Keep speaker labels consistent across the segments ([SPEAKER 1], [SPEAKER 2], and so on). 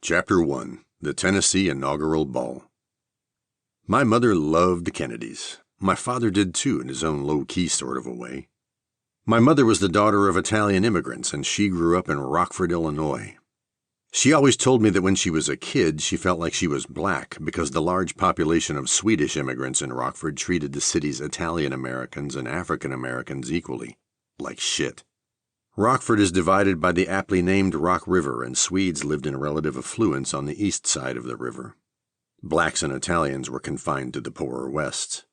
[SPEAKER 1] Chapter 1. The Tennessee Inaugural Ball. My mother loved the Kennedys. My father did too, in his own low-key sort of a way. My mother was the daughter of Italian immigrants, and she grew up in Rockford, Illinois. She always told me that when she was a kid, she felt like she was black because the large population of Swedish immigrants in Rockford treated the city's Italian Americans and African Americans equally, like shit. Rockford is divided by the aptly named Rock River, and Swedes lived in relative affluence on the east side of the river. Blacks and Italians were confined to the poorer west.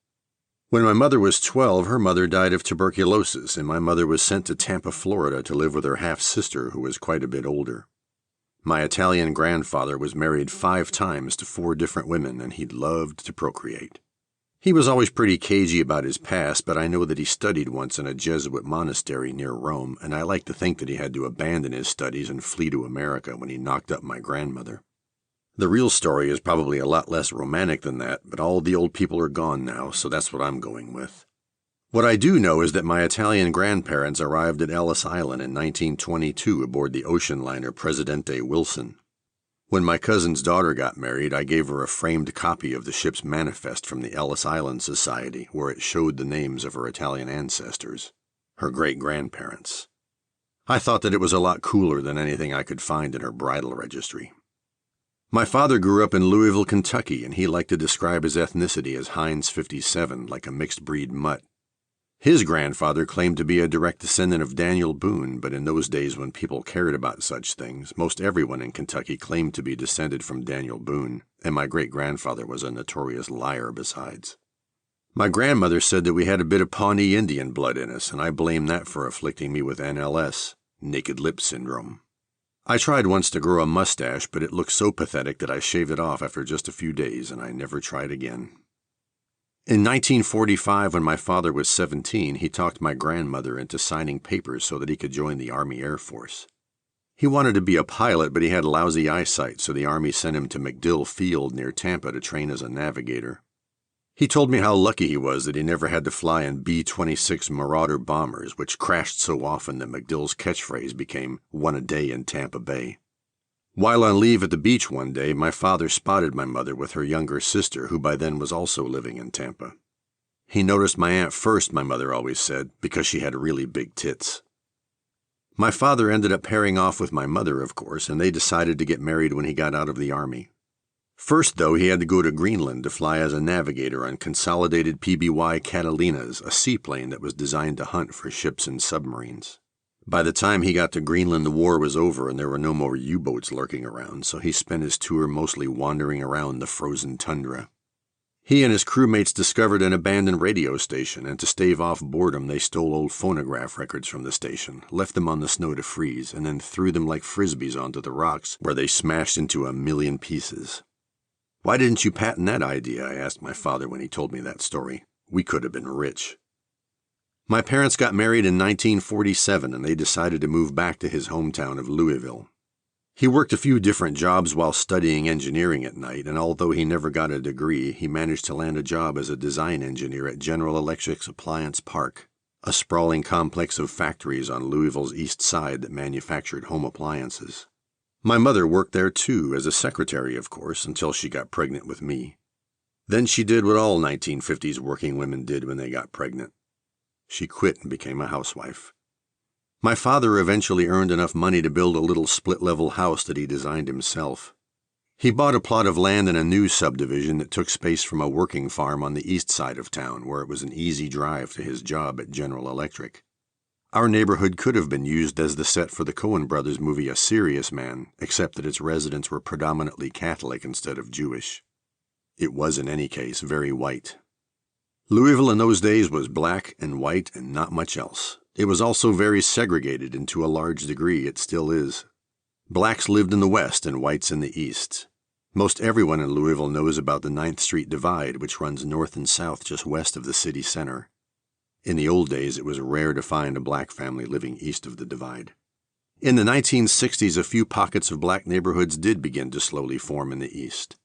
[SPEAKER 1] When my mother was 12, her mother died of tuberculosis, and my mother was sent to Tampa, Florida to live with her half-sister, who was quite a bit older. My Italian grandfather was married 5 times to 4 different women, and he loved to procreate. He was always pretty cagey about his past, but I know that he studied once in a Jesuit monastery near Rome, and I like to think that he had to abandon his studies and flee to America when he knocked up my grandmother. The real story is probably a lot less romantic than that, but all the old people are gone now, so that's what I'm going with. What I do know is that my Italian grandparents arrived at Ellis Island in 1922 aboard the ocean liner Presidente Wilson. When my cousin's daughter got married, I gave her a framed copy of the ship's manifest from the Ellis Island Society, where it showed the names of her Italian ancestors, her great-grandparents. I thought that it was a lot cooler than anything I could find in her bridal registry. My father grew up in Louisville, Kentucky, and he liked to describe his ethnicity as Heinz 57, like a mixed-breed mutt. His grandfather claimed to be a direct descendant of Daniel Boone, but in those days when people cared about such things, most everyone in Kentucky claimed to be descended from Daniel Boone, and my great-grandfather was a notorious liar besides. My grandmother said that we had a bit of Pawnee Indian blood in us, and I blame that for afflicting me with NLS, naked lip syndrome. I tried once to grow a mustache, but it looked so pathetic that I shaved it off after just a few days, and I never tried again. In 1945, when my father was 17, he talked my grandmother into signing papers so that he could join the Army Air Force. He wanted to be a pilot, but he had lousy eyesight, so the Army sent him to MacDill Field near Tampa to train as a navigator. He told me how lucky he was that he never had to fly in B-26 Marauder bombers, which crashed so often that MacDill's catchphrase became "one a day in Tampa Bay." While on leave at the beach one day, my father spotted my mother with her younger sister, who by then was also living in Tampa. He noticed my aunt first, my mother always said, because she had really big tits. My father ended up pairing off with my mother, of course, and they decided to get married when he got out of the Army. First, though, he had to go to Greenland to fly as a navigator on Consolidated PBY Catalinas, a seaplane that was designed to hunt for ships and submarines. By the time he got to Greenland, the war was over and there were no more U-boats lurking around, so he spent his tour mostly wandering around the frozen tundra. He and his crewmates discovered an abandoned radio station, and to stave off boredom, they stole old phonograph records from the station, left them on the snow to freeze, and then threw them like frisbees onto the rocks, where they smashed into a million pieces. "Why didn't you patent that idea?" I asked my father when he told me that story. "We could have been rich." My parents got married in 1947, and they decided to move back to his hometown of Louisville. He worked a few different jobs while studying engineering at night, and although he never got a degree, he managed to land a job as a design engineer at General Electric's Appliance Park, a sprawling complex of factories on Louisville's east side that manufactured home appliances. My mother worked there too, as a secretary, of course, until she got pregnant with me. Then she did what all 1950s working women did when they got pregnant. She quit and became a housewife. My father eventually earned enough money to build a little split-level house that he designed himself. He bought a plot of land in a new subdivision that took space from a working farm on the east side of town, where it was an easy drive to his job at General Electric. Our neighborhood could have been used as the set for the Coen brothers movie A Serious Man, except that its residents were predominantly Catholic instead of Jewish. It was, in any case, very white. Louisville in those days was black and white and not much else. It was also very segregated, and to a large degree it still is. Blacks lived in the west and whites in the east. Most everyone in Louisville knows about the 9th Street Divide, which runs north and south just west of the city center. In the old days, it was rare to find a black family living east of the divide. In the 1960s, a few pockets of black neighborhoods did begin to slowly form in the east.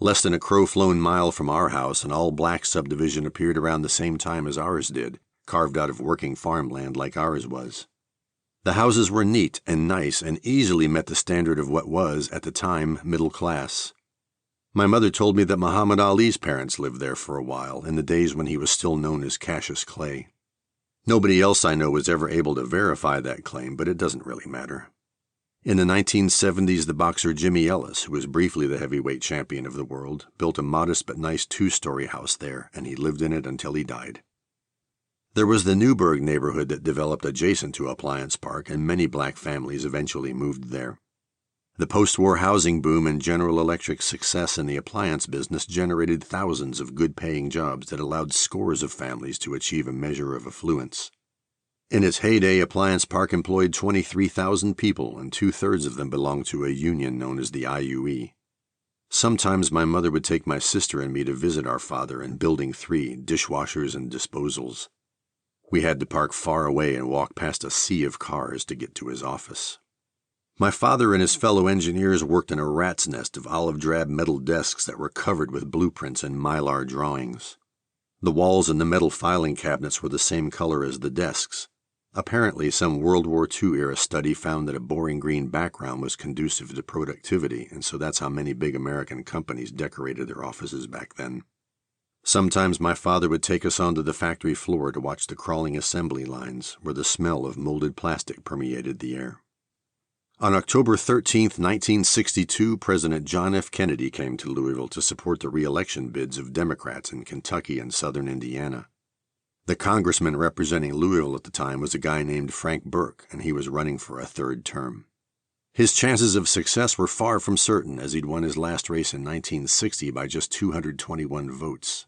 [SPEAKER 1] Less than a crow-flown mile from our house, an all-black subdivision appeared around the same time as ours did, carved out of working farmland like ours was. The houses were neat and nice and easily met the standard of what was, at the time, middle class. My mother told me that Muhammad Ali's parents lived there for a while, in the days when he was still known as Cassius Clay. Nobody else I know was ever able to verify that claim, but it doesn't really matter. In the 1970s, the boxer Jimmy Ellis, who was briefly the heavyweight champion of the world, built a modest but nice two-story house there, and he lived in it until he died. There was the Newburgh neighborhood that developed adjacent to Appliance Park, and many black families eventually moved there. The post-war housing boom and General Electric's success in the appliance business generated thousands of good-paying jobs that allowed scores of families to achieve a measure of affluence. In its heyday, Appliance Park employed 23,000 people, and two-thirds of them belonged to a union known as the IUE. Sometimes my mother would take my sister and me to visit our father in Building 3, dishwashers and disposals. We had to park far away and walk past a sea of cars to get to his office. My father and his fellow engineers worked in a rat's nest of olive-drab metal desks that were covered with blueprints and mylar drawings. The walls and the metal filing cabinets were the same color as the desks. Apparently, some World War II-era study found that a boring green background was conducive to productivity, and so that's how many big American companies decorated their offices back then. Sometimes my father would take us onto the factory floor to watch the crawling assembly lines, where the smell of molded plastic permeated the air. On October 13, 1962, President John F. Kennedy came to Louisville to support the re-election bids of Democrats in Kentucky and southern Indiana. The congressman representing Louisville at the time was a guy named Frank Burke, and he was running for a third term. His chances of success were far from certain, as he'd won his last race in 1960 by just 221 votes.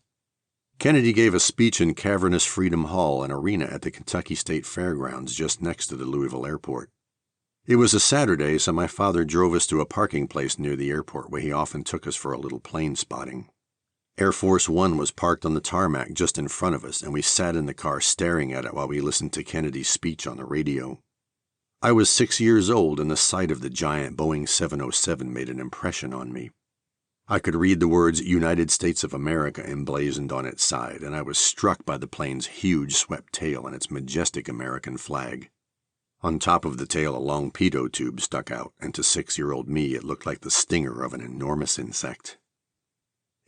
[SPEAKER 1] Kennedy gave a speech in Cavernous Freedom Hall, an arena at the Kentucky State Fairgrounds just next to the Louisville airport. It was a Saturday, so my father drove us to a parking place near the airport where he often took us for a little plane spotting. Air Force One was parked on the tarmac just in front of us, and we sat in the car staring at it while we listened to Kennedy's speech on the radio. I was 6 years old, and the sight of the giant Boeing 707 made an impression on me. I could read the words United States of America emblazoned on its side, and I was struck by the plane's huge swept tail and its majestic American flag. On top of the tail, a long pitot tube stuck out, and to 6-year-old me it looked like the stinger of an enormous insect.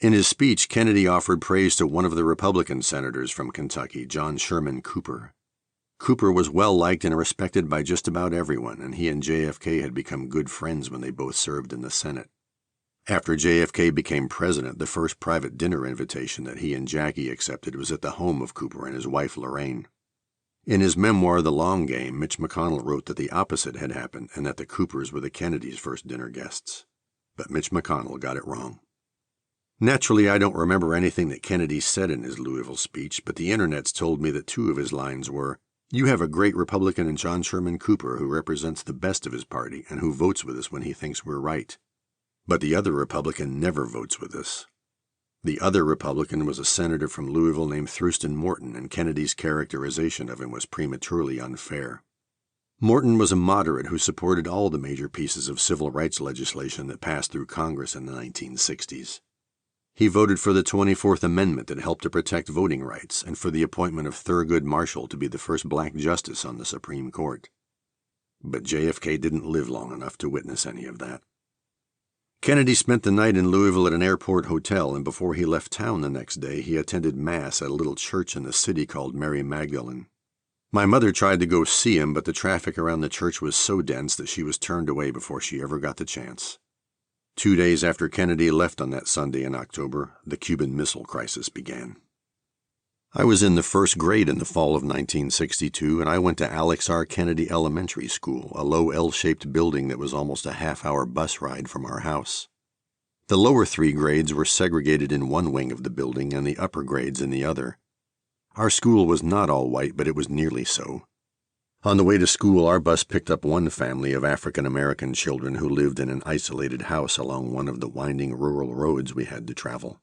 [SPEAKER 1] In his speech, Kennedy offered praise to one of the Republican senators from Kentucky, John Sherman Cooper. Cooper was well-liked and respected by just about everyone, and he and JFK had become good friends when they both served in the Senate. After JFK became president, the first private dinner invitation that he and Jackie accepted was at the home of Cooper and his wife Lorraine. In his memoir, The Long Game, Mitch McConnell wrote that the opposite had happened and that the Coopers were the Kennedys' first dinner guests. But Mitch McConnell got it wrong. Naturally, I don't remember anything that Kennedy said in his Louisville speech, but the internet's told me that 2 of his lines were, "You have a great Republican in John Sherman Cooper who represents the best of his party and who votes with us when he thinks we're right. But the other Republican never votes with us." The other Republican was a senator from Louisville named Thurston Morton, and Kennedy's characterization of him was prematurely unfair. Morton was a moderate who supported all the major pieces of civil rights legislation that passed through Congress in the 1960s. He voted for the 24th Amendment that helped to protect voting rights and for the appointment of Thurgood Marshall to be the first black justice on the Supreme Court. But JFK didn't live long enough to witness any of that. Kennedy spent the night in Louisville at an airport hotel, and before he left town the next day, he attended Mass at a little church in the city called Mary Magdalene. My mother tried to go see him, but the traffic around the church was so dense that she was turned away before she ever got the chance. 2 days after Kennedy left on that Sunday in October, the Cuban Missile Crisis began. I was in the first grade in the fall of 1962, and I went to Alex R. Kennedy Elementary School, a low L-shaped building that was almost a half-hour bus ride from our house. The lower 3 grades were segregated in one wing of the building and the upper grades in the other. Our school was not all white, but it was nearly so. On the way to school, our bus picked up one family of African-American children who lived in an isolated house along one of the winding rural roads we had to travel.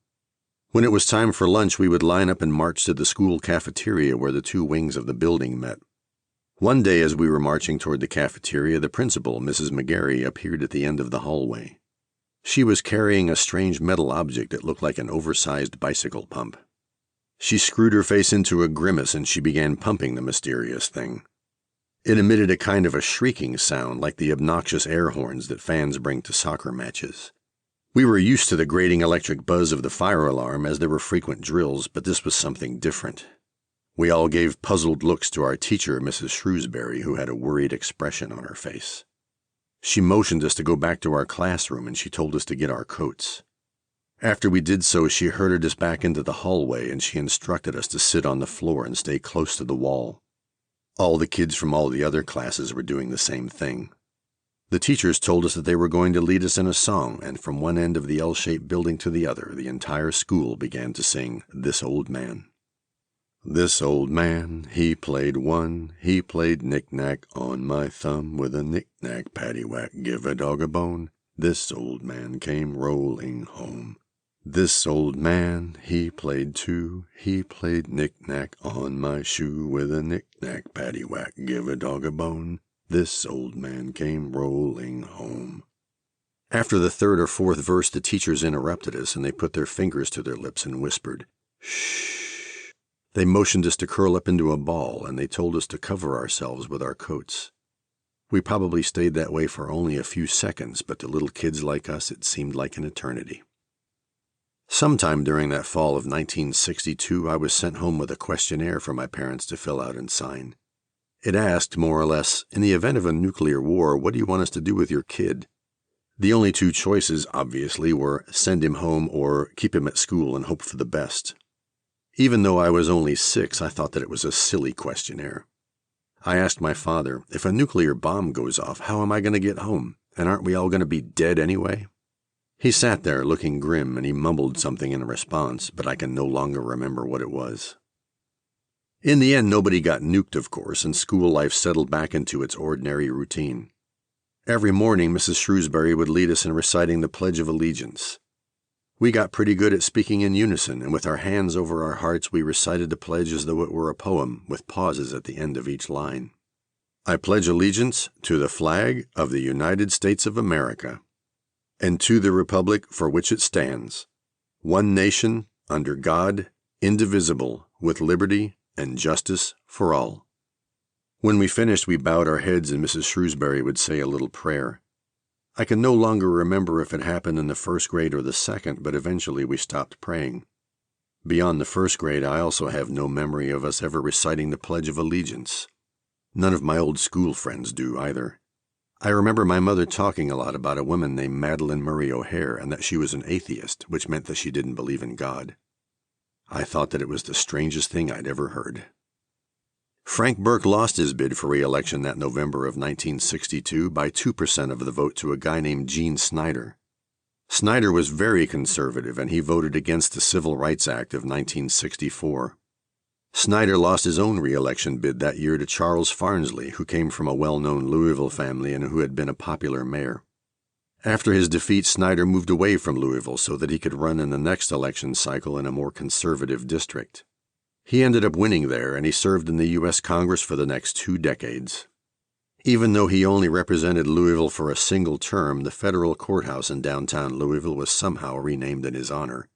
[SPEAKER 1] When it was time for lunch, we would line up and march to the school cafeteria where the 2 wings of the building met. One day as we were marching toward the cafeteria, the principal, Mrs. McGarry, appeared at the end of the hallway. She was carrying a strange metal object that looked like an oversized bicycle pump. She screwed her face into a grimace and she began pumping the mysterious thing. It emitted a kind of a shrieking sound like the obnoxious air horns that fans bring to soccer matches. We were used to the grating electric buzz of the fire alarm as there were frequent drills, but this was something different. We all gave puzzled looks to our teacher, Mrs. Shrewsbury, who had a worried expression on her face. She motioned us to go back to our classroom, and she told us to get our coats. After we did so, she herded us back into the hallway, and she instructed us to sit on the floor and stay close to the wall. All the kids from all the other classes were doing the same thing. The teachers told us that they were going to lead us in a song, and from one end of the L-shaped building to the other, the entire school began to sing This Old Man. This old man, he played one, he played knick-knack on my thumb with a knick-knack, paddywhack, give a dog a bone. This old man came rolling home. This old man, he played two, he played knick-knack on my shoe with a knick-knack, paddywhack, give a dog a bone. This old man came rolling home. After the third or fourth verse, the teachers interrupted us, and they put their fingers to their lips and whispered, "Shh." They motioned us to curl up into a ball, and they told us to cover ourselves with our coats. We probably stayed that way for only a few seconds, but to little kids like us, it seemed like an eternity. Sometime during that fall of 1962, I was sent home with a questionnaire for my parents to fill out and sign. It asked, more or less, in the event of a nuclear war, what do you want us to do with your kid? The only two choices, obviously, were send him home or keep him at school and hope for the best. Even though I was only 6, I thought that it was a silly questionnaire. I asked my father, if a nuclear bomb goes off, how am I going to get home? And aren't we all going to be dead anyway? He sat there looking grim, and he mumbled something in response, but I can no longer remember what it was. In the end, nobody got nuked, of course, and school life settled back into its ordinary routine. Every morning, Mrs. Shrewsbury would lead us in reciting the Pledge of Allegiance. We got pretty good at speaking in unison, and with our hands over our hearts, we recited the pledge as though it were a poem, with pauses at the end of each line. I pledge allegiance to the flag of the United States of America, and to the republic for which it stands, one nation, under God, indivisible, with liberty and justice for all. When we finished, we bowed our heads, and Mrs. Shrewsbury would say a little prayer. I can no longer remember if it happened in the first grade or the second, but eventually we stopped praying. Beyond the first grade, I also have no memory of us ever reciting the Pledge of Allegiance. None of my old school friends do either. I remember my mother talking a lot about a woman named Madeline Murray O'Hare, and that she was an atheist, which meant that she didn't believe in God. I thought that it was the strangest thing I'd ever heard. Frank Burke lost his bid for re-election that November of 1962 by 2% of the vote to a guy named Gene Snyder. Snyder was very conservative, and he voted against the Civil Rights Act of 1964. Snyder lost his own re-election bid that year to Charles Farnsley, who came from a well-known Louisville family and who had been a popular mayor. After his defeat, Snyder moved away from Louisville so that he could run in the next election cycle in a more conservative district. He ended up winning there, and he served in the U.S. Congress for the next 2 decades. Even though he only represented Louisville for a single term, the federal courthouse in downtown Louisville was somehow renamed in his honor.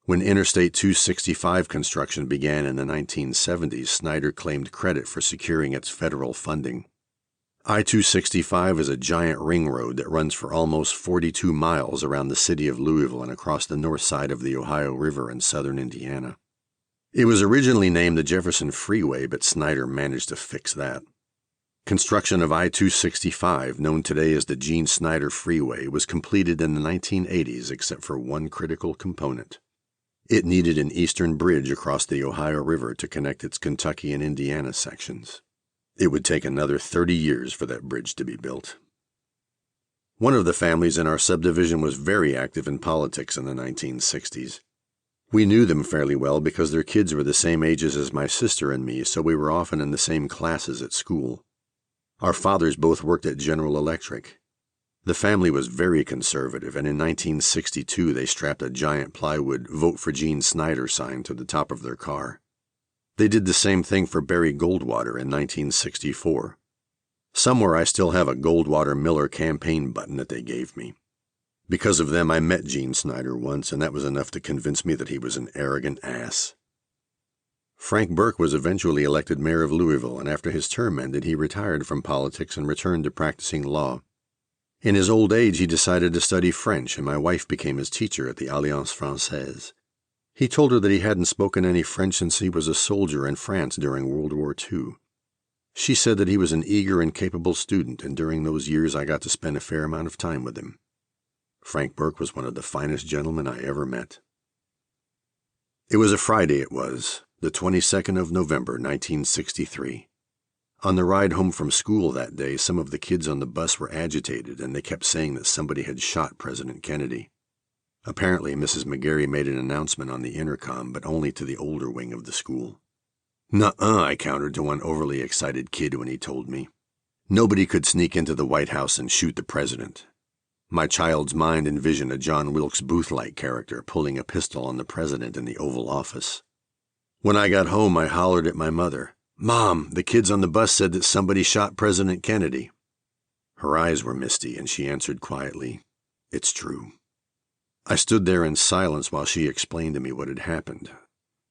[SPEAKER 1] When Interstate 265 construction began in the 1970s, Snyder claimed credit for securing its federal funding. I-265 is a giant ring road that runs for almost 42 miles around the city of Louisville and across the north side of the Ohio River in southern Indiana. It was originally named the Jefferson Freeway, but Snyder managed to fix that. Construction of I-265, known today as the Gene Snyder Freeway, was completed in the 1980s except for one critical component. It needed an eastern bridge across the Ohio River to connect its Kentucky and Indiana sections. It would take another 30 years for that bridge to be built. One of the families in our subdivision was very active in politics in the 1960s. We knew them fairly well because their kids were the same ages as my sister and me, so we were often in the same classes at school. Our fathers both worked at General Electric. The family was very conservative, and in 1962 they strapped a giant plywood "Vote for Gene Snyder" sign to the top of their car. They did the same thing for Barry Goldwater in 1964. Somewhere I still have a Goldwater Miller campaign button that they gave me. Because of them, I met Gene Snyder once, and that was enough to convince me that he was an arrogant ass. Frank Burke was eventually elected mayor of Louisville, and after his term ended, he retired from politics and returned to practicing law. In his old age, he decided to study French, and my wife became his teacher at the Alliance Française. He told her that he hadn't spoken any French since he was a soldier in France during World War II. She said that he was an eager and capable student, and during those years I got to spend a fair amount of time with him. Frank Burke was one of the finest gentlemen I ever met. It was a Friday, the 22nd of November, 1963. On the ride home from school that day, some of the kids on the bus were agitated, and they kept saying that somebody had shot President Kennedy. Apparently, Mrs. McGarry made an announcement on the intercom, but only to the older wing of the school. "Nuh-uh," I countered to one overly excited kid when he told me. Nobody could sneak into the White House and shoot the president. My child's mind envisioned a John Wilkes Booth-like character pulling a pistol on the president in the Oval Office. When I got home, I hollered at my mother, "Mom, the kids on the bus said that somebody shot President Kennedy." Her eyes were misty, and she answered quietly, "It's true." I stood there in silence while she explained to me what had happened.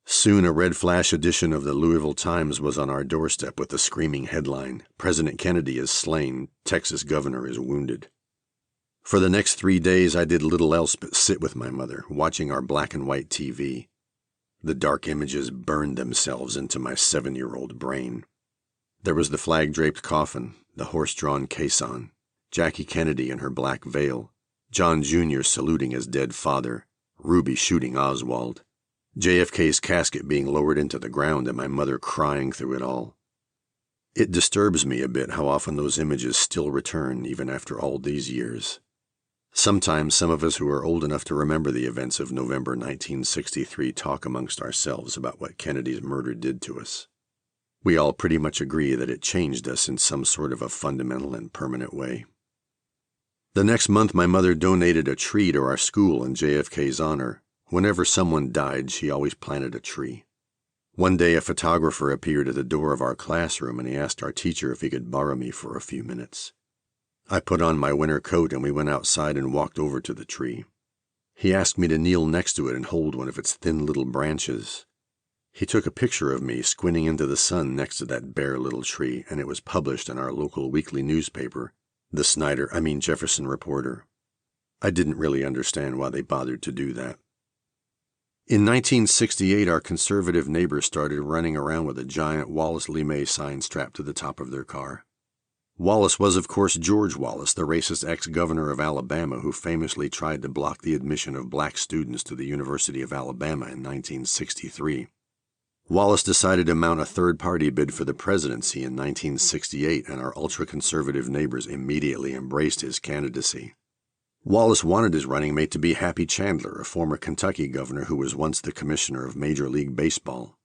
[SPEAKER 1] Soon a red flash edition of the Louisville Times was on our doorstep with the screaming headline, "President Kennedy is slain, Texas governor is wounded." For the next 3 days, I did little else but sit with my mother, watching our black and white TV. The dark images burned themselves into my 7-year-old brain. There was the flag-draped coffin, the horse-drawn caisson, Jackie Kennedy in her black veil, John Jr. saluting his dead father, Ruby shooting Oswald, JFK's casket being lowered into the ground, and my mother crying through it all. It disturbs me a bit how often those images still return even after all these years. Sometimes some of us who are old enough to remember the events of November 1963 talk amongst ourselves about what Kennedy's murder did to us. We all pretty much agree that it changed us in some sort of a fundamental and permanent way. The next month, my mother donated a tree to our school in JFK's honor. Whenever someone died, she always planted a tree. One day, a photographer appeared at the door of our classroom, and he asked our teacher if he could borrow me for a few minutes. I put on my winter coat, and we went outside and walked over to the tree. He asked me to kneel next to it and hold one of its thin little branches. He took a picture of me squinting into the sun next to that bare little tree, and it was published in our local weekly newspaper, the Jefferson Reporter. I didn't really understand why they bothered to do that. In 1968, our conservative neighbors started running around with a giant Wallace Lee May sign strapped to the top of their car. Wallace was, of course, George Wallace, the racist ex-governor of Alabama who famously tried to block the admission of black students to the University of Alabama in 1963. Wallace decided to mount a third-party bid for the presidency in 1968, and our ultra-conservative neighbors immediately embraced his candidacy. Wallace wanted his running mate to be Happy Chandler, a former Kentucky governor who was once the commissioner of Major League Baseball.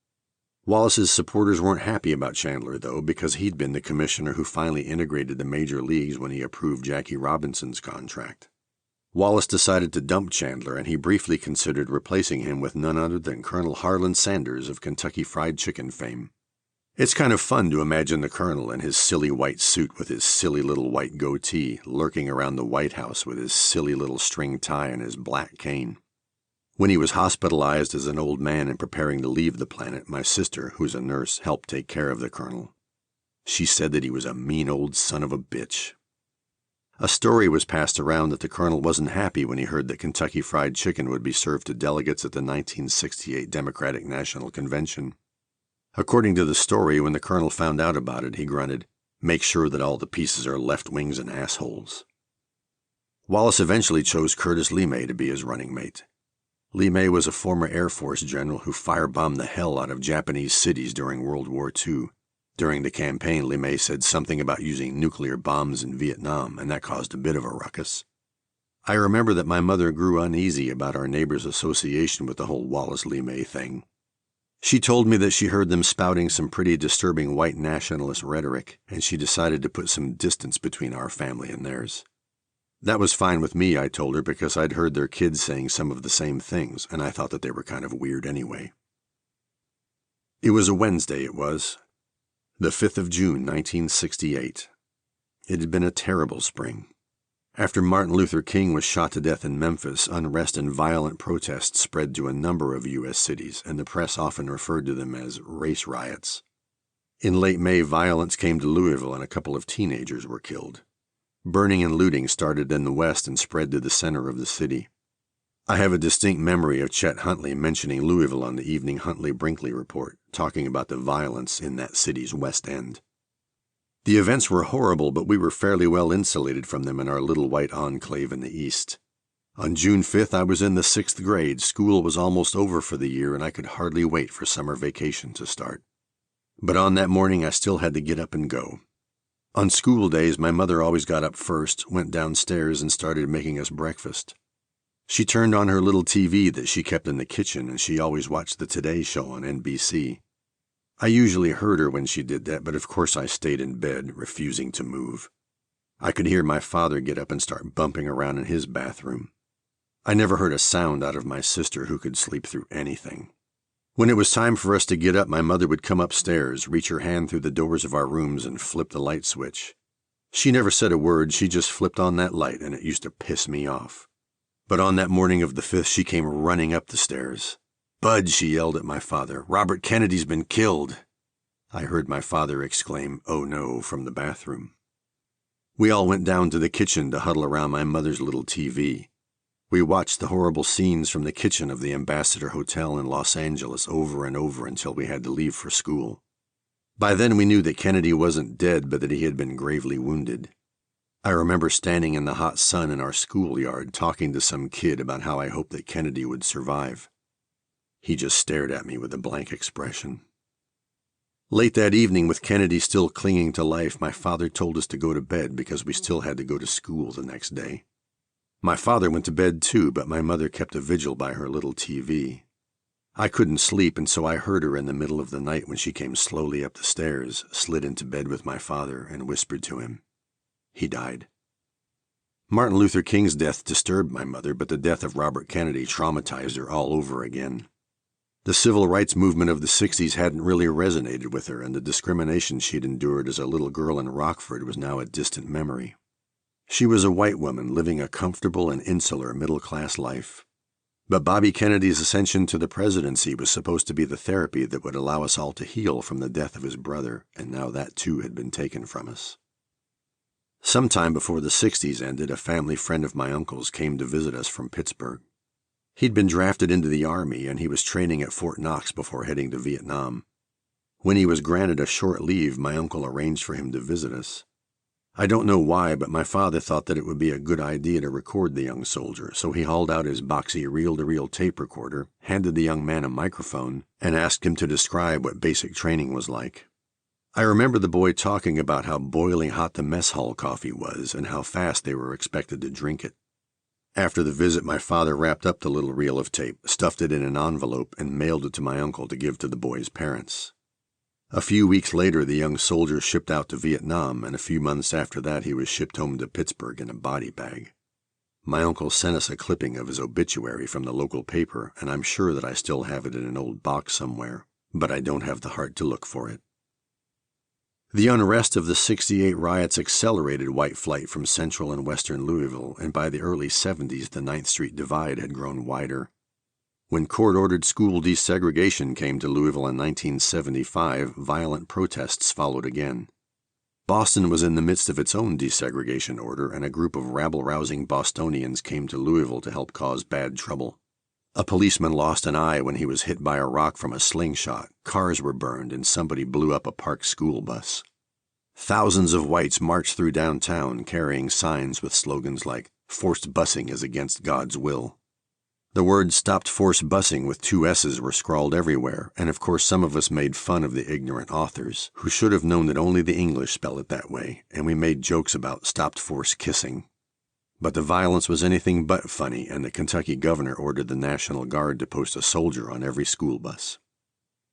[SPEAKER 1] Wallace's supporters weren't happy about Chandler, though, because he'd been the commissioner who finally integrated the major leagues when he approved Jackie Robinson's contract. Wallace decided to dump Chandler, and he briefly considered replacing him with none other than Colonel Harlan Sanders of Kentucky Fried Chicken fame. It's kind of fun to imagine the colonel in his silly white suit with his silly little white goatee, lurking around the White House with his silly little string tie and his black cane. When he was hospitalized as an old man and preparing to leave the planet, my sister, who's a nurse, helped take care of the colonel. She said that he was a mean old son of a bitch. A story was passed around that the colonel wasn't happy when he heard that Kentucky Fried Chicken would be served to delegates at the 1968 Democratic National Convention. According to the story, when the colonel found out about it, he grunted, "Make sure that all the pieces are left wings and assholes." Wallace eventually chose Curtis Lee May to be his running mate. Lee May was a former Air Force general who firebombed the hell out of Japanese cities during World War II. During the campaign, Lee May said something about using nuclear bombs in Vietnam, and that caused a bit of a ruckus. I remember that my mother grew uneasy about our neighbors' association with the whole Wallace Lee May thing. She told me that she heard them spouting some pretty disturbing white nationalist rhetoric, and she decided to put some distance between our family and theirs. That was fine with me, I told her, because I'd heard their kids saying some of the same things, and I thought that they were kind of weird anyway. It was a Wednesday, the 5th of June, 1968. It had been a terrible spring. After Martin Luther King was shot to death in Memphis, unrest and violent protests spread to a number of U.S. cities, and the press often referred to them as race riots. In late May, violence came to Louisville and a couple of teenagers were killed. Burning and looting started in the west and spread to the center of the city. I have a distinct memory of Chet Huntley mentioning Louisville on the evening Huntley-Brinkley report, talking about the violence in that city's west end. The events were horrible, but we were fairly well insulated from them in our little white enclave in the east. On June 5th, I was in the 6th grade. School was almost over for the year, and I could hardly wait for summer vacation to start. But on that morning, I still had to get up and go. On school days, my mother always got up first, went downstairs, and started making us breakfast. She turned on her little TV that she kept in the kitchen, and she always watched the Today Show on NBC. I usually heard her when she did that, but of course I stayed in bed, refusing to move. I could hear my father get up and start bumping around in his bathroom. I never heard a sound out of my sister, who could sleep through anything. When it was time for us to get up, my mother would come upstairs, reach her hand through the doors of our rooms, and flip the light switch. She never said a word, she just flipped on that light, and it used to piss me off. But on that morning of the 5th, she came running up the stairs. "Bud," she yelled at my father, "Robert Kennedy's been killed." I heard my father exclaim, "Oh no," from the bathroom. We all went down to the kitchen to huddle around my mother's little TV. We watched the horrible scenes from the kitchen of the Ambassador Hotel in Los Angeles over and over until we had to leave for school. By then we knew that Kennedy wasn't dead, but that he had been gravely wounded. I remember standing in the hot sun in our schoolyard talking to some kid about how I hoped that Kennedy would survive. He just stared at me with a blank expression. Late that evening, with Kennedy still clinging to life, my father told us to go to bed because we still had to go to school the next day. My father went to bed too, but my mother kept a vigil by her little TV. I couldn't sleep, and so I heard her in the middle of the night when she came slowly up the stairs, slid into bed with my father, and whispered to him. He died. Martin Luther King's death disturbed my mother, but the death of Robert Kennedy traumatized her all over again. The civil rights movement of the 60s hadn't really resonated with her, and the discrimination she'd endured as a little girl in Rockford was now a distant memory. She was a white woman living a comfortable and insular middle-class life. But Bobby Kennedy's ascension to the presidency was supposed to be the therapy that would allow us all to heal from the death of his brother, and now that too had been taken from us. Sometime before the 60s ended, a family friend of my uncle's came to visit us from Pittsburgh. He'd been drafted into the Army, and he was training at Fort Knox before heading to Vietnam. When he was granted a short leave, my uncle arranged for him to visit us. I don't know why, but my father thought that it would be a good idea to record the young soldier, so he hauled out his boxy reel-to-reel tape recorder, handed the young man a microphone, and asked him to describe what basic training was like. I remember the boy talking about how boiling hot the mess hall coffee was and how fast they were expected to drink it. After the visit, my father wrapped up the little reel of tape, stuffed it in an envelope, and mailed it to my uncle to give to the boy's parents. A few weeks later, the young soldier shipped out to Vietnam, and a few months after that he was shipped home to Pittsburgh in a body bag. My uncle sent us a clipping of his obituary from the local paper, and I'm sure that I still have it in an old box somewhere, but I don't have the heart to look for it. The unrest of the '68 riots accelerated white flight from central and western Louisville, and by the early '70s the 9th Street divide had grown wider. When court-ordered school desegregation came to Louisville in 1975, violent protests followed again. Boston was in the midst of its own desegregation order, and a group of rabble-rousing Bostonians came to Louisville to help cause bad trouble. A policeman lost an eye when he was hit by a rock from a slingshot, cars were burned, and somebody blew up a parked school bus. Thousands of whites marched through downtown carrying signs with slogans like, "Forced busing is against God's will." The words "Stopped forced busing" with 2 S's were scrawled everywhere, and of course some of us made fun of the ignorant authors, who should have known that only the English spell it that way, and we made jokes about "stopped forced kissing." But the violence was anything but funny, and the Kentucky governor ordered the National Guard to post a soldier on every school bus.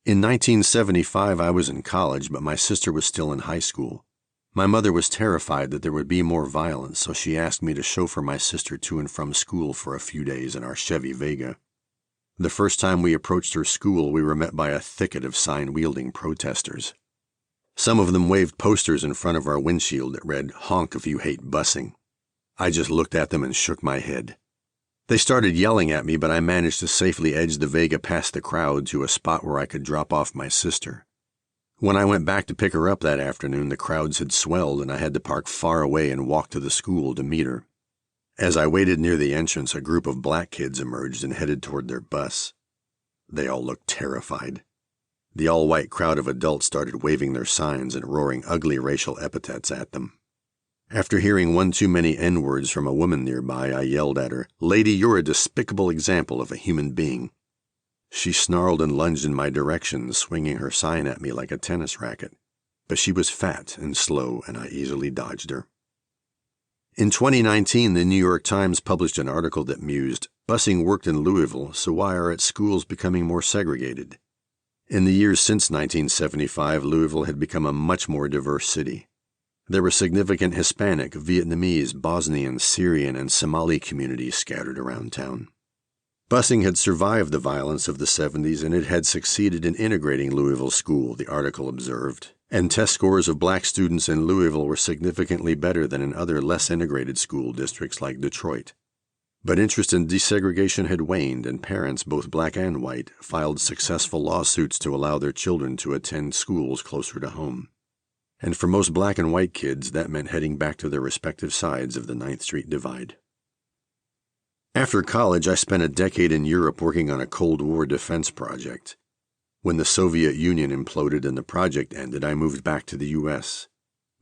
[SPEAKER 1] In 1975 I was in college, but my sister was still in high school. My mother was terrified that there would be more violence, so she asked me to chauffeur my sister to and from school for a few days in our Chevy Vega. The first time we approached her school, we were met by a thicket of sign-wielding protesters. Some of them waved posters in front of our windshield that read, "Honk if you hate busing." I just looked at them and shook my head. They started yelling at me, but I managed to safely edge the Vega past the crowd to a spot where I could drop off my sister. When I went back to pick her up that afternoon, the crowds had swelled and I had to park far away and walk to the school to meet her. As I waited near the entrance, a group of black kids emerged and headed toward their bus. They all looked terrified. The all-white crowd of adults started waving their signs and roaring ugly racial epithets at them. After hearing one too many N-words from a woman nearby, I yelled at her, "Lady, you're a despicable example of a human being." She snarled and lunged in my direction, swinging her sign at me like a tennis racket. But she was fat and slow, and I easily dodged her. In 2019, the New York Times published an article that mused, "Busing worked in Louisville, so why are its schools becoming more segregated?" In the years since 1975, Louisville had become a much more diverse city. There were significant Hispanic, Vietnamese, Bosnian, Syrian, and Somali communities scattered around town. Busing had survived the violence of the 70s, and it had succeeded in integrating Louisville School, the article observed, and test scores of black students in Louisville were significantly better than in other less integrated school districts like Detroit. But interest in desegregation had waned, and parents, both black and white, filed successful lawsuits to allow their children to attend schools closer to home. And for most black and white kids, that meant heading back to their respective sides of the 9th Street divide. After college, I spent a decade in Europe working on a Cold War defense project. When the Soviet Union imploded and the project ended, I moved back to the U.S.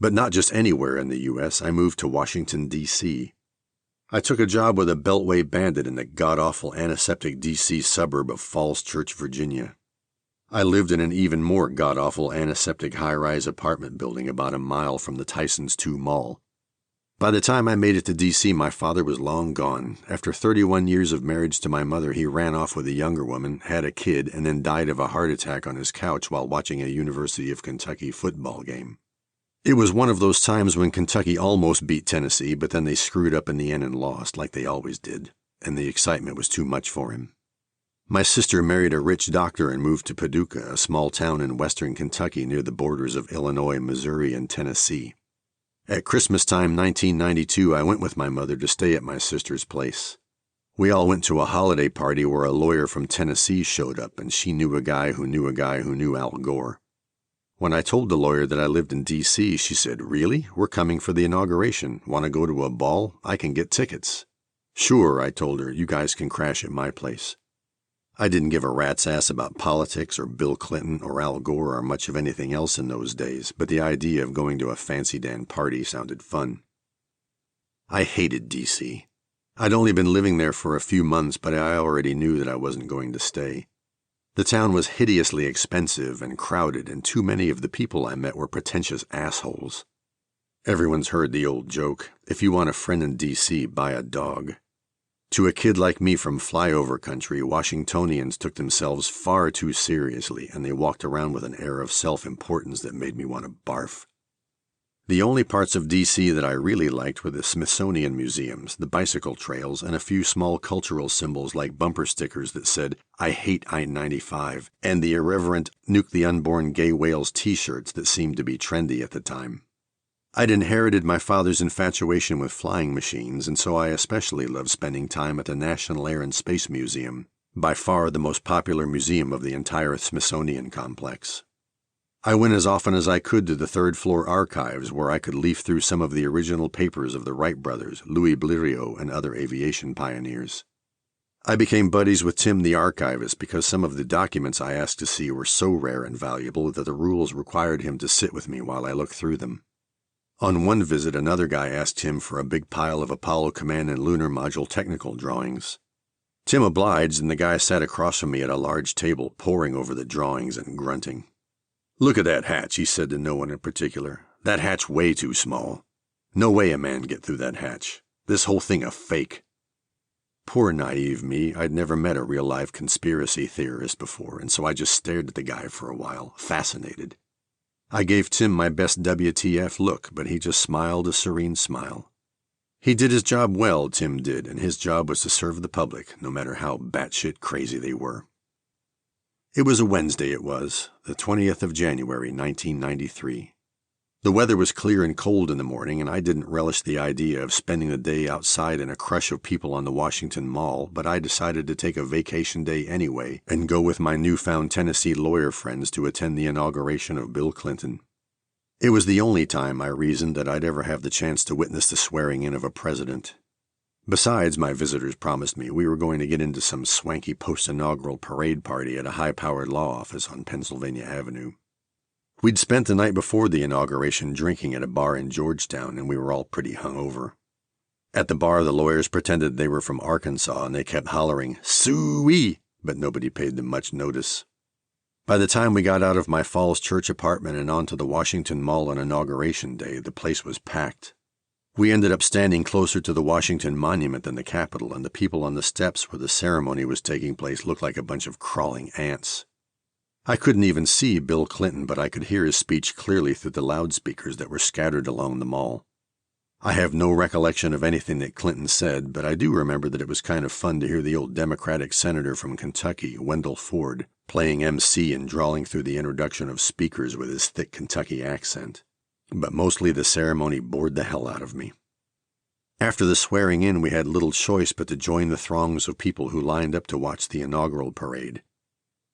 [SPEAKER 1] But not just anywhere in the U.S., I moved to Washington, D.C. I took a job with a Beltway bandit in the god-awful antiseptic D.C. suburb of Falls Church, Virginia. I lived in an even more god-awful antiseptic high-rise apartment building about a mile from the Tysons 2 Mall. By the time I made it to D.C., my father was long gone. After 31 years of marriage to my mother, he ran off with a younger woman, had a kid, and then died of a heart attack on his couch while watching a University of Kentucky football game. It was one of those times when Kentucky almost beat Tennessee, but then they screwed up in the end and lost, like they always did, and the excitement was too much for him. My sister married a rich doctor and moved to Paducah, a small town in western Kentucky near the borders of Illinois, Missouri, and Tennessee. At Christmas time 1992, I went with my mother to stay at my sister's place. We all went to a holiday party where a lawyer from Tennessee showed up, and she knew a guy who knew a guy who knew Al Gore. When I told the lawyer that I lived in D.C., she said, "Really? We're coming for the inauguration. Want to go to a ball? I can get tickets." "Sure," I told her. "You guys can crash at my place." I didn't give a rat's ass about politics or Bill Clinton or Al Gore or much of anything else in those days, but the idea of going to a fancy Dan party sounded fun. I hated D.C. I'd only been living there for a few months, but I already knew that I wasn't going to stay. The town was hideously expensive and crowded, and too many of the people I met were pretentious assholes. Everyone's heard the old joke, if you want a friend in D.C., buy a dog. To a kid like me from flyover country, Washingtonians took themselves far too seriously, and they walked around with an air of self-importance that made me want to barf. The only parts of D.C. that I really liked were the Smithsonian museums, the bicycle trails, and a few small cultural symbols like bumper stickers that said, "I hate I-95, and the irreverent Nuke the Unborn Gay Whales t-shirts that seemed to be trendy at the time. I'd inherited my father's infatuation with flying machines, and so I especially loved spending time at the National Air and Space Museum, by far the most popular museum of the entire Smithsonian complex. I went as often as I could to the third-floor archives, where I could leaf through some of the original papers of the Wright brothers, Louis Blériot, and other aviation pioneers. I became buddies with Tim the archivist because some of the documents I asked to see were so rare and valuable that the rules required him to sit with me while I looked through them. On one visit, another guy asked Tim for a big pile of Apollo Command and Lunar Module technical drawings. Tim obliged, and the guy sat across from me at a large table, poring over the drawings and grunting. "Look at that hatch," he said to no one in particular. "That hatch way too small. No way a man get through that hatch. This whole thing a fake." Poor naive me, I'd never met a real-life conspiracy theorist before, and so I just stared at the guy for a while, fascinated. I gave Tim my best WTF look, but he just smiled a serene smile. He did his job well, Tim did, and his job was to serve the public, no matter how batshit crazy they were. It was a Wednesday, the 20th of January, 1993. The weather was clear and cold in the morning, and I didn't relish the idea of spending the day outside in a crush of people on the Washington Mall, but I decided to take a vacation day anyway and go with my newfound Tennessee lawyer friends to attend the inauguration of Bill Clinton. It was the only time, I reasoned, that I'd ever have the chance to witness the swearing in of a president. Besides, my visitors promised me we were going to get into some swanky post-inaugural parade party at a high-powered law office on Pennsylvania Avenue. We'd spent the night before the inauguration drinking at a bar in Georgetown, and we were all pretty hungover. At the bar, the lawyers pretended they were from Arkansas, and they kept hollering, "Soo-wee," but nobody paid them much notice. By the time we got out of my Falls Church apartment and onto the Washington Mall on Inauguration Day, the place was packed. We ended up standing closer to the Washington Monument than the Capitol, and the people on the steps where the ceremony was taking place looked like a bunch of crawling ants. I couldn't even see Bill Clinton, but I could hear his speech clearly through the loudspeakers that were scattered along the mall. I have no recollection of anything that Clinton said, but I do remember that it was kind of fun to hear the old Democratic senator from Kentucky, Wendell Ford, playing MC and drawling through the introduction of speakers with his thick Kentucky accent. But mostly the ceremony bored the hell out of me. After the swearing in, we had little choice but to join the throngs of people who lined up to watch the inaugural parade.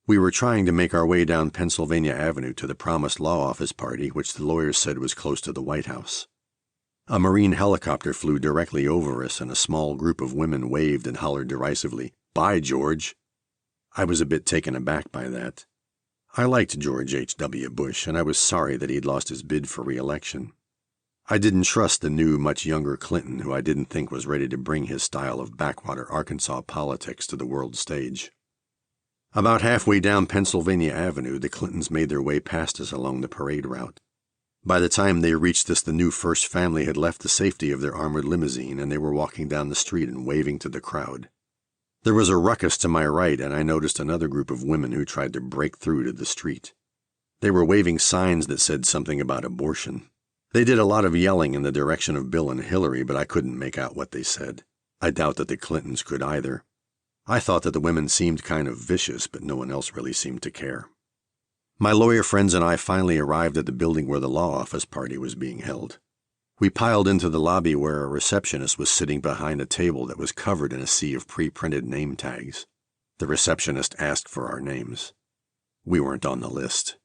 [SPEAKER 1] We were trying to make our way down Pennsylvania Avenue to the promised law office party, which the lawyers said was close to the White House. A Marine helicopter flew directly over us, and a small group of women waved and hollered derisively, "Bye, George." I was a bit taken aback by that. I liked George H.W. Bush, and I was sorry that he'd lost his bid for re-election. I didn't trust the new, much younger Clinton, who I didn't think was ready to bring his style of backwater Arkansas politics to the world stage. About halfway down Pennsylvania Avenue, the Clintons made their way past us along the parade route. By the time they reached us, the new first family had left the safety of their armored limousine, and they were walking down the street and waving to the crowd. There was a ruckus to my right, and I noticed another group of women who tried to break through to the street. They were waving signs that said something about abortion. They did a lot of yelling in the direction of Bill and Hillary, but I couldn't make out what they said. I doubt that the Clintons could either. I thought that the women seemed kind of vicious, but no one else really seemed to care. My lawyer friends and I finally arrived at the building where the law office party was being held. We piled into the lobby where a receptionist was sitting behind a table that was covered in a sea of pre-printed name tags. The receptionist asked for our names. We weren't on the list.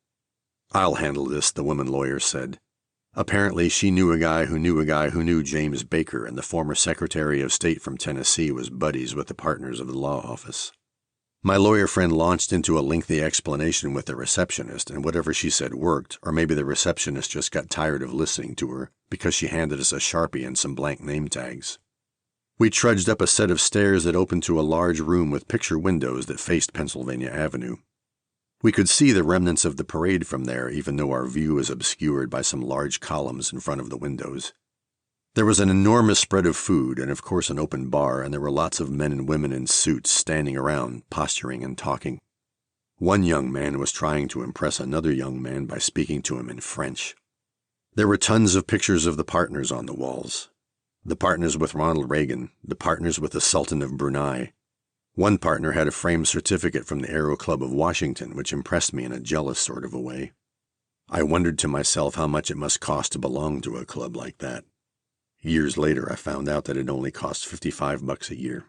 [SPEAKER 1] "I'll handle this," the woman lawyer said. Apparently, she knew a guy who knew a guy who knew James Baker, and the former Secretary of State from Tennessee was buddies with the partners of the law office. My lawyer friend launched into a lengthy explanation with the receptionist, and whatever she said worked, or maybe the receptionist just got tired of listening to her because she handed us a Sharpie and some blank name tags. We trudged up a set of stairs that opened to a large room with picture windows that faced Pennsylvania Avenue. We could see the remnants of the parade from there, even though our view was obscured by some large columns in front of the windows. There was an enormous spread of food, and of course an open bar, and there were lots of men and women in suits standing around, posturing and talking. One young man was trying to impress another young man by speaking to him in French. There were tons of pictures of the partners on the walls. The partners with Ronald Reagan, the partners with the Sultan of Brunei. One partner had a framed certificate from the Aero Club of Washington, which impressed me in a jealous sort of a way. I wondered to myself how much it must cost to belong to a club like that. Years later, I found out that it only cost $55 a year.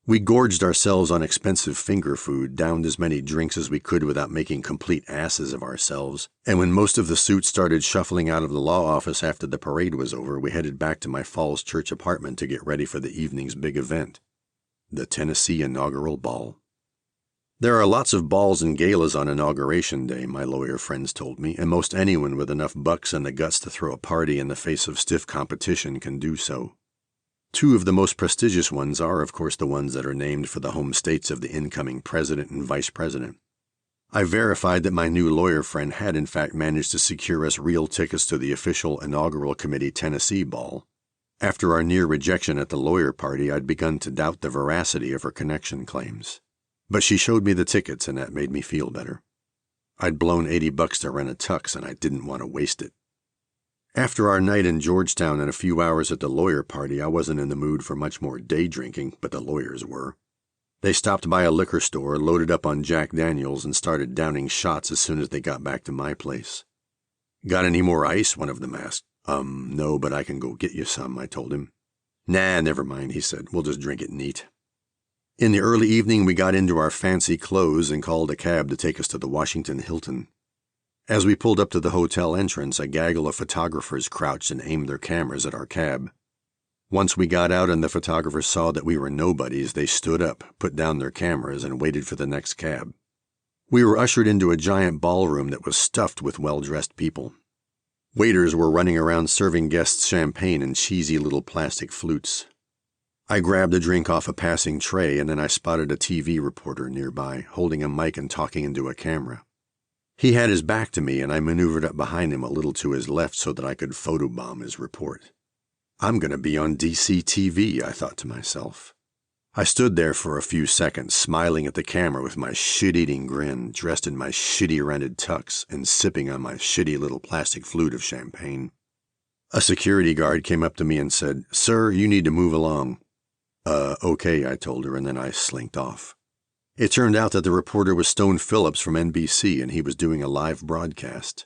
[SPEAKER 1] We gorged ourselves on expensive finger food, downed as many drinks as we could without making complete asses of ourselves, and when most of the suits started shuffling out of the law office after the parade was over, we headed back to my Falls Church apartment to get ready for the evening's big event, the Tennessee Inaugural Ball. There are lots of balls and galas on Inauguration Day, my lawyer friends told me, and most anyone with enough bucks and the guts to throw a party in the face of stiff competition can do so. Two of the most prestigious ones are, of course, the ones that are named for the home states of the incoming president and vice president. I verified that my new lawyer friend had in fact managed to secure us real tickets to the official Inaugural Committee Tennessee Ball. After our near rejection at the lawyer party, I'd begun to doubt the veracity of her connection claims. But she showed me the tickets, and that made me feel better. I'd blown $80 to rent a tux, and I didn't want to waste it. After our night in Georgetown and a few hours at the lawyer party, I wasn't in the mood for much more day drinking, but the lawyers were. They stopped by a liquor store, loaded up on Jack Daniels, and started downing shots as soon as they got back to my place. Got any more ice? One of them asked. No, but I can go get you some, I told him. Nah, never mind, he said. We'll just drink it neat. In the early evening, we got into our fancy clothes and called a cab to take us to the Washington Hilton. As we pulled up to the hotel entrance, a gaggle of photographers crouched and aimed their cameras at our cab. Once we got out and the photographers saw that we were nobodies, they stood up, put down their cameras, and waited for the next cab. We were ushered into a giant ballroom that was stuffed with well-dressed people. Waiters were running around serving guests champagne in cheesy little plastic flutes. I grabbed a drink off a passing tray, and then I spotted a TV reporter nearby, holding a mic and talking into a camera. He had his back to me, and I maneuvered up behind him a little to his left so that I could photobomb his report. I'm going to be on DC TV, I thought to myself. I stood there for a few seconds, smiling at the camera with my shit-eating grin, dressed in my shitty rented tux, and sipping on my shitty little plastic flute of champagne. A security guard came up to me and said, "Sir, you need to move along." Okay, I told her, and then I slinked off. It turned out that the reporter was Stone Phillips from NBC, and he was doing a live broadcast.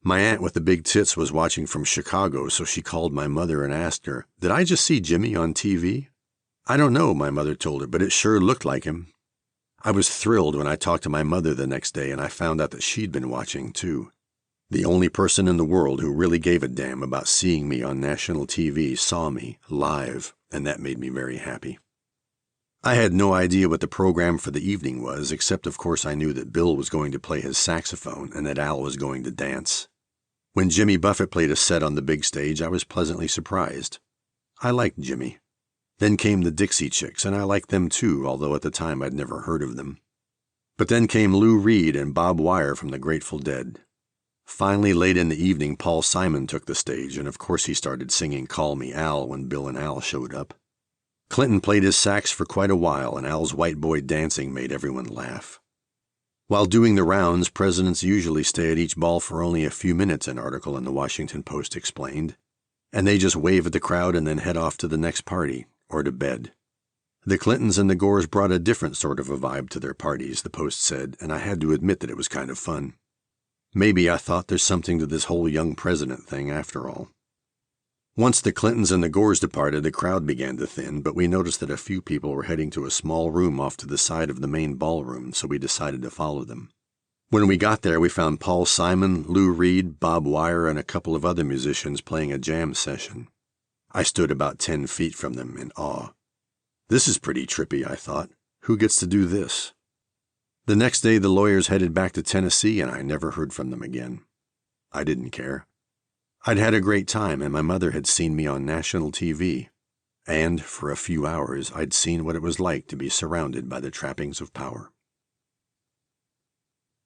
[SPEAKER 1] My aunt with the big tits was watching from Chicago, so she called my mother and asked her, "Did I just see Jimmy on TV?" "I don't know," my mother told her, "but it sure looked like him." I was thrilled when I talked to my mother the next day, and I found out that she'd been watching, too. The only person in the world who really gave a damn about seeing me on national TV saw me, live, and that made me very happy. I had no idea what the program for the evening was, except of course I knew that Bill was going to play his saxophone and that Al was going to dance. When Jimmy Buffett played a set on the big stage, I was pleasantly surprised. I liked Jimmy. Then came the Dixie Chicks, and I liked them too, although at the time I'd never heard of them. But then came Lou Reed and Bob Wire from the Grateful Dead. Finally, late in the evening, Paul Simon took the stage, and of course he started singing Call Me Al when Bill and Al showed up. Clinton played his sax for quite a while, and Al's white boy dancing made everyone laugh. While doing the rounds, presidents usually stay at each ball for only a few minutes, an article in the Washington Post explained, and they just wave at the crowd and then head off to the next party, or to bed. The Clintons and the Gores brought a different sort of a vibe to their parties, the Post said, and I had to admit that it was kind of fun. Maybe I thought there's something to this whole young president thing after all. Once the Clintons and the Gores departed, the crowd began to thin, but we noticed that a few people were heading to a small room off to the side of the main ballroom, so we decided to follow them. When we got there, we found Paul Simon, Lou Reed, Bob Wire, and a couple of other musicians playing a jam session. I stood about 10 feet from them in awe. This is pretty trippy, I thought. Who gets to do this? The next day, the lawyers headed back to Tennessee, and I never heard from them again. I didn't care. I'd had a great time, and my mother had seen me on national TV. And, for a few hours, I'd seen what it was like to be surrounded by the trappings of power.